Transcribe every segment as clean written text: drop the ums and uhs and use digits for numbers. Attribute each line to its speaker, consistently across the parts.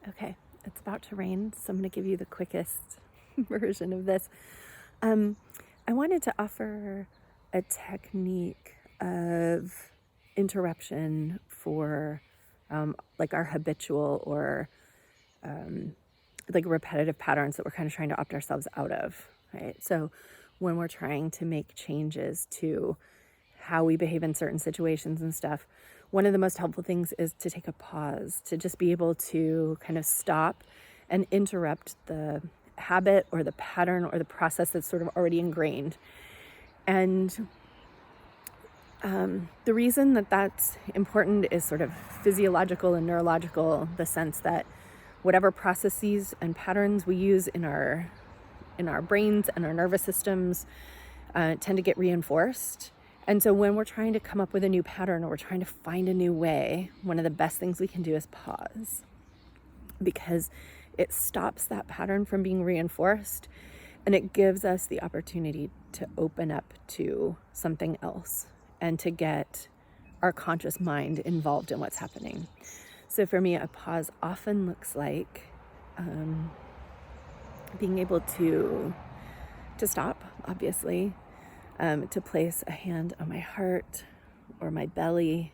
Speaker 1: Okay, it's about to rain, so I'm going to give you the quickest version of this. I wanted to offer a technique of interruption for like our habitual or like repetitive patterns that we're kind of trying to opt ourselves out of, right? So when we're trying to make changes to how we behave in certain situations and stuff, one of the most helpful things is to take a pause, to just be able to kind of stop and interrupt the habit or the pattern or the process that's sort of already ingrained. And the reason that that's important is sort of physiological and neurological, the sense that whatever processes and patterns we use in our brains and our nervous systems tend to get reinforced. And so when we're trying to come up with a new pattern or we're trying to find a new way, one of the best things we can do is pause, because it stops that pattern from being reinforced and it gives us the opportunity to open up to something else and to get our conscious mind involved in what's happening. So for me, a pause often looks like being able to stop, obviously, to place a hand on my heart or my belly,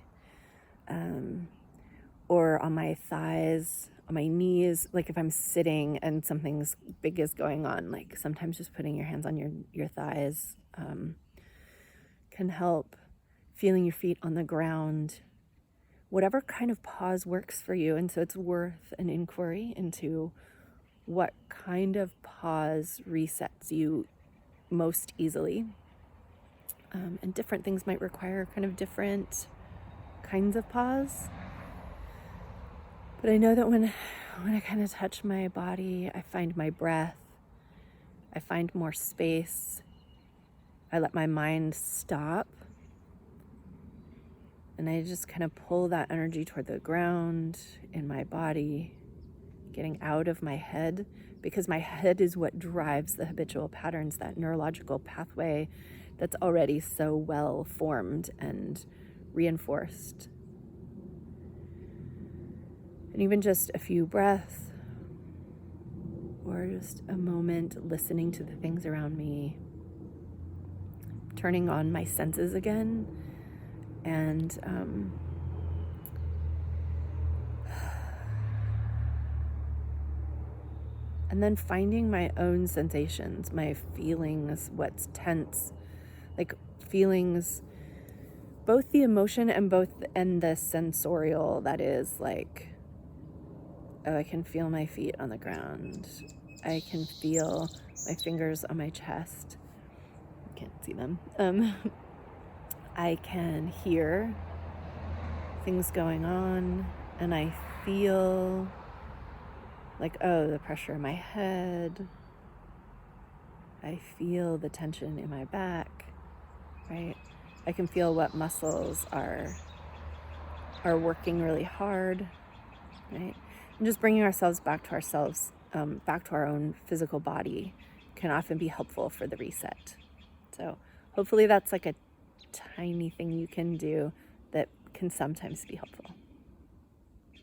Speaker 1: or on my thighs, on my knees. Like if I'm sitting and something's big is going on, like sometimes just putting your hands on your thighs can help. Feeling your feet on the ground, whatever kind of pause works for you. And so it's worth an inquiry into what kind of pause resets you most easily. And different things might require kind of different kinds of pause. But I know that when I kind of touch my body, I find my breath, I find more space, I let my mind stop, and I just kind of pull that energy toward the ground in my body, getting out of my head, because my head is what drives the habitual patterns, that neurological pathway that's already so well formed and reinforced. And even just a few breaths or just a moment listening to the things around me, turning on my senses again, and then finding my own sensations, my feelings, what's tense, like feelings, both the emotion and the sensorial, that is like, oh, I can feel my feet on the ground. I can feel my fingers on my chest. I can't see them. I can hear things going on, and I feel like, oh, the pressure in my head. I feel the tension in my back, right? I can feel what muscles are working really hard, right? And just bringing ourselves, back to our own physical body can often be helpful for the reset. So hopefully that's like a tiny thing you can do that can sometimes be helpful.